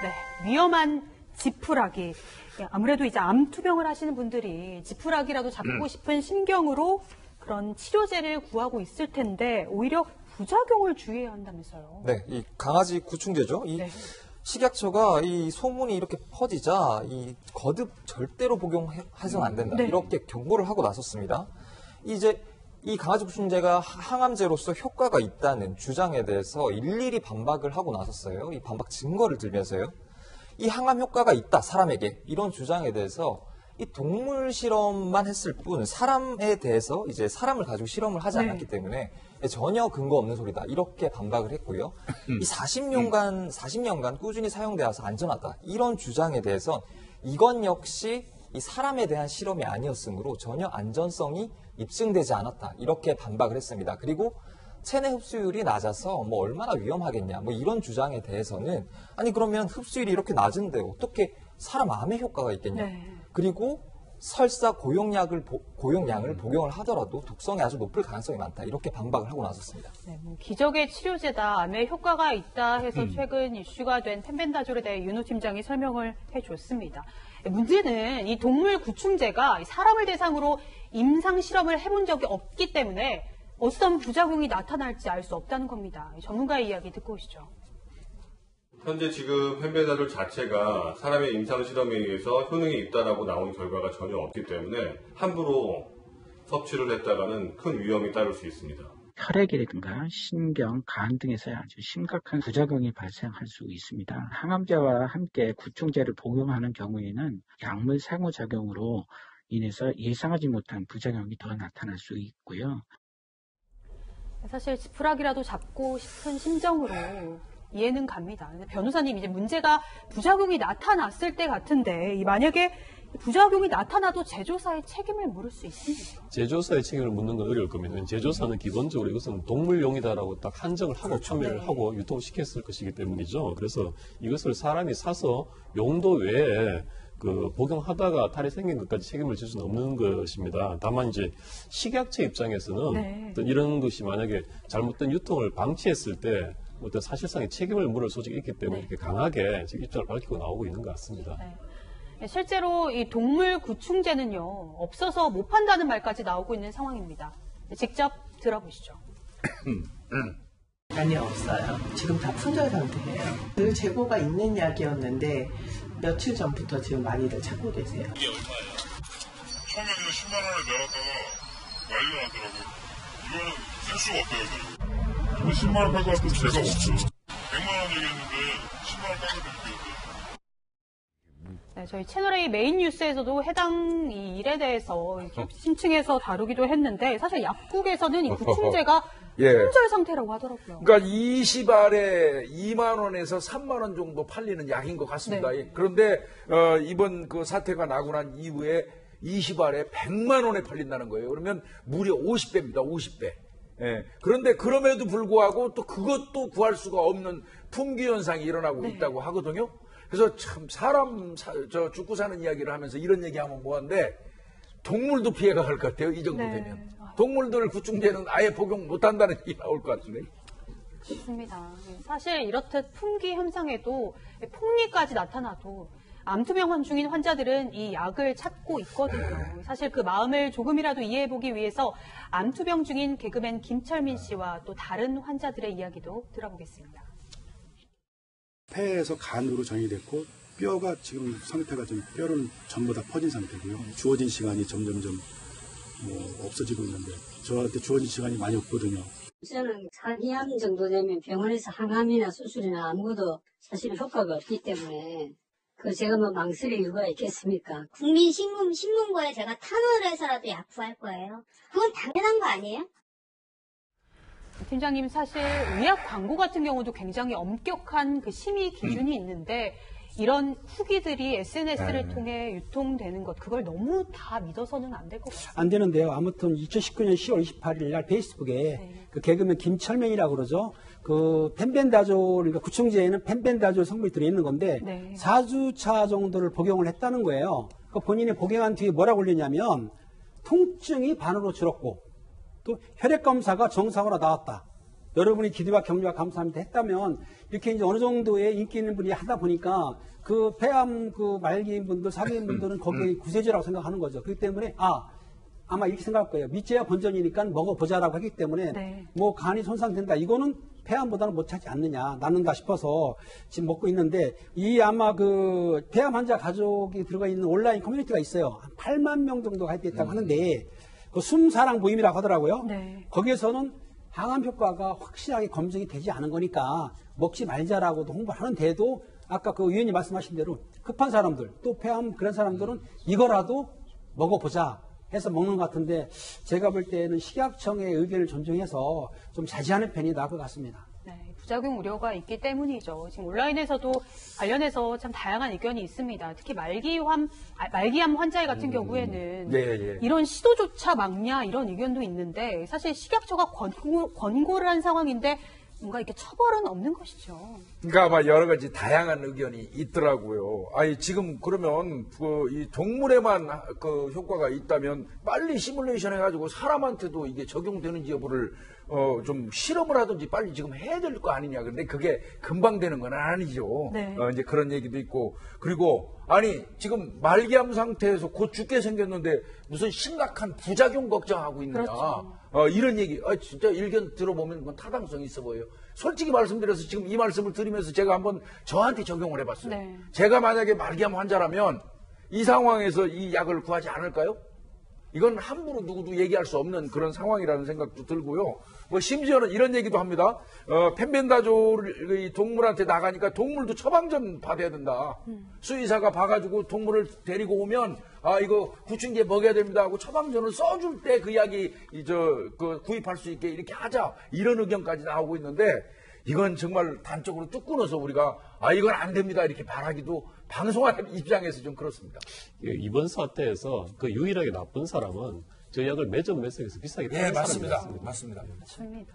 네, 위험한 지푸라기. 아무래도 이제 암 투병을 하시는 분들이 지푸라기라도 잡고 싶은 심경으로 그런 치료제를 구하고 있을 텐데 오히려 부작용을 주의해야 한다면서요. 네, 이 강아지 구충제죠. 네. 식약처가 이 소문이 이렇게 퍼지자 이 거듭 절대로 복용해서는 안 된다. 네. 이렇게 경고를 하고 나섰습니다. 이제 이 강아지 구충제가 항암제로서 효과가 있다는 주장에 대해서 일일이 반박을 하고 나섰어요. 이 반박 증거를 들면서요. 이 항암 효과가 있다, 사람에게. 이런 주장에 대해서 이 동물 실험만 했을 뿐 사람에 대해서 이제 사람을 가지고 실험을 하지 않았기 때문에 전혀 근거 없는 소리다. 이렇게 반박을 했고요. 이 40년간 꾸준히 사용되어서 안전하다. 이런 주장에 대해서 이건 역시 이 사람에 대한 실험이 아니었으므로 전혀 안전성이 입증되지 않았다. 이렇게 반박을 했습니다. 그리고 체내 흡수율이 낮아서 뭐 얼마나 위험하겠냐. 뭐 이런 주장에 대해서는 아니 그러면 흡수율이 이렇게 낮은데 어떻게 사람 암에 효과가 있겠냐. 네. 그리고 설사 고용량을 복용을 하더라도 독성이 아주 높을 가능성이 많다. 이렇게 반박을 하고 나섰습니다. 네, 뭐 기적의 치료제다, 암에 효과가 있다 해서 최근 이슈가 된 펜벤다졸에 대해 윤호 팀장이 설명을 해줬습니다. 문제는 이 동물 구충제가 사람을 대상으로 임상 실험을 해본 적이 없기 때문에 어떤 부작용이 나타날지 알 수 없다는 겁니다. 전문가의 이야기 듣고 오시죠. 현재 지금 펜벤다졸 자체가 사람의 임상 실험에 의해서 효능이 있다라고 나온 결과가 전혀 없기 때문에 함부로 섭취를 했다가는 큰 위험이 따를 수 있습니다. 혈액이라든가 신경, 간 등에서 아주 심각한 부작용이 발생할 수 있습니다. 항암제와 함께 구충제를 복용하는 경우에는 약물 상호작용으로 인해서 예상하지 못한 부작용이 더 나타날 수 있고요. 사실 지푸라기라도 잡고 싶은 심정으로 이해는 갑니다. 변호사님, 이제 문제가 부작용이 나타났을 때 같은데 만약에 부작용이 나타나도 제조사의 책임을 물을 수 있습니까? 제조사의 책임을 묻는 건 어려울 겁니다. 제조사는 기본적으로 이것은 동물용이다라고 딱 한정을 하고 판매를 하고 유통시켰을 것이기 때문이죠. 그래서 이것을 사람이 사서 용도 외에 복용하다가 탈이 생긴 것까지 책임을 질 수는 없는 것입니다. 다만 이제 식약처 입장에서는 어떤 이런 것이 만약에 잘못된 유통을 방치했을 때 어떤 사실상의 책임을 물을 소식이 있기 때문에 이렇게 강하게 지금 입장을 밝히고 나오고 있는 것 같습니다. 네. 실제로 이 동물 구충제는요, 없어서 못 판다는 말까지 나오고 있는 상황입니다. 직접 들어보시죠. 아니, 없어요. 지금 다 품절 상태예요. 늘 재고가 있는 약이었는데 며칠 전부터 지금 많이들 찾고 계세요. 이게 얼마예요? 처음에는 10만 원을 내놨다가 난리가 나더라고요. 이거는 살 수가 없어요. 이거 10만 원 팔고 왔더니 제가 없죠. 100만 원 얘기했는데 10만 원 깎아드릴게요. 네, 저희 채널A 메인 뉴스에서도 해당 이 일에 대해서 심층해서 다루기도 했는데 사실 약국에서는 이 구충제가 품절 상태라고 하더라고요. 그러니까 20알에 2만 원에서 3만 원 정도 팔리는 약인 것 같습니다. 네. 그런데 이번 그 사태가 나고 난 이후에 20알에 100만 원에 팔린다는 거예요. 그러면 무려 50배입니다. 50배. 예. 그런데 그럼에도 불구하고 또 그것도 구할 수가 없는 품귀 현상이 일어나고 있다고 하거든요. 그래서 참 죽고 사는 이야기를 하면서 이런 얘기하면 뭐한데 동물도 피해가 갈 것 같아요. 이 정도 되면. 동물들 구충제는 아예 복용 못한다는 얘기 나올 것 같은데. 그렇습니다. 사실 이렇듯 품귀 현상에도 폭리까지 나타나도 암투병 중인 환자들은 이 약을 찾고 있거든요. 사실 그 마음을 조금이라도 이해해보기 위해서 암투병 중인 개그맨 김철민 씨와 또 다른 환자들의 이야기도 들어보겠습니다. 폐에서 간으로 전이됐고 뼈가 지금 상태가 좀 뼈는 전부 다 퍼진 상태고요. 주어진 시간이 점점점 없어지고 있는데 저한테 주어진 시간이 많이 없거든요. 저는 사기암 정도 되면 병원에서 항암이나 수술이나 아무것도 사실 효과가 없기 때문에 제가 망설일 이유가 있겠습니까? 국민신문고에 제가 탄원을 해서라도 약부할 거예요. 그건 당연한 거 아니에요? 팀장님, 사실 의약 광고 같은 경우도 굉장히 엄격한 그 심의 기준이 있는데 이런 후기들이 SNS를 통해 유통되는 것, 그걸 너무 다 믿어서는 안 될 것 같습니다. 안 되는데요. 아무튼 2019년 10월 28일 날 페이스북에 그 개그맨 김철명이라고 그러죠. 그 펜벤다졸, 그러니까 구충제에는 펜벤다졸 성분이 들어있는 건데 4주차 정도를 복용을 했다는 거예요. 그 본인이 복용한 뒤에 뭐라고 올렸냐면 통증이 반으로 줄었고 또 혈액검사가 정상으로 나왔다. 여러분이 기대와 격려와 감사합니다 했다면 이렇게 이제 어느 정도의 인기 있는 분이 하다 보니까 그 폐암 그 말기인 분들, 사기인 분들은 거기에 구세주라고 생각하는 거죠. 그렇기 때문에 아마 이렇게 생각할 거예요. 미제야 본전이니까 먹어보자라고 하기 때문에 네. 뭐 간이 손상된다. 이거는 폐암보다는 못하지 않느냐, 낫는다 싶어서 지금 먹고 있는데 이 아마 그 폐암 환자 가족이 들어가 있는 온라인 커뮤니티가 있어요. 한 8만 명 정도 가입돼 있다고 하는데 그 숨사랑 모임이라고 하더라고요. 네. 거기에서는 항암 효과가 확실하게 검증이 되지 않은 거니까 먹지 말자라고도 홍보하는데도 아까 그 의원님 말씀하신 대로 급한 사람들 또 폐암 그런 사람들은 이거라도 먹어보자 해서 먹는 것 같은데 제가 볼 때는 식약청의 의견을 존중해서 좀 자제하는 편이 나을 것 같습니다. 네, 부작용 우려가 있기 때문이죠. 지금 온라인에서도 관련해서 참 다양한 의견이 있습니다. 특히 말기암 환자 같은 경우에는 이런 시도조차 막냐 이런 의견도 있는데 사실 식약처가 권고를 한 상황인데 뭔가 이렇게 처벌은 없는 것이죠. 그러니까 아마 여러 가지 다양한 의견이 있더라고요. 아니 지금 그러면 이 동물에만 그 효과가 있다면 빨리 시뮬레이션 해가지고 사람한테도 이게 적용되는지 여부를 좀 실험을 하든지 빨리 지금 해야 될 거 아니냐. 근데 그게 금방 되는 건 아니죠. 네. 이제 그런 얘기도 있고 그리고 아니 지금 말기암 상태에서 곧 죽게 생겼는데 무슨 심각한 부작용 걱정하고 있느냐. 그렇죠. 이런 얘기, 진짜 일견 들어보면 그건 타당성이 있어 보여요. 솔직히 말씀드려서 지금 이 말씀을 드리면서 제가 한번 저한테 적용을 해봤어요. 네. 제가 만약에 말기암 환자라면 이 상황에서 이 약을 구하지 않을까요? 이건 함부로 누구도 얘기할 수 없는 그런 상황이라는 생각도 들고요. 뭐 심지어는 이런 얘기도 합니다. 펜벤다졸이 동물한테 나가니까 동물도 처방전 받아야 된다. 수의사가 봐가지고 동물을 데리고 오면 이거 구충제 먹여야 됩니다 하고 처방전을 써줄 때 그 약이 구입할 수 있게 이렇게 하자 이런 의견까지 나오고 있는데 이건 정말 단적으로 쭉 끊어서 우리가 이건 안 됩니다 이렇게 말하기도 방송하는 입장에서 좀 그렇습니다. 이번 사태에서 그 유일하게 나쁜 사람은 저 약을 매점 매석에서 비싸게 파는 사람이었습니다. 맞습니다. 맞습니다.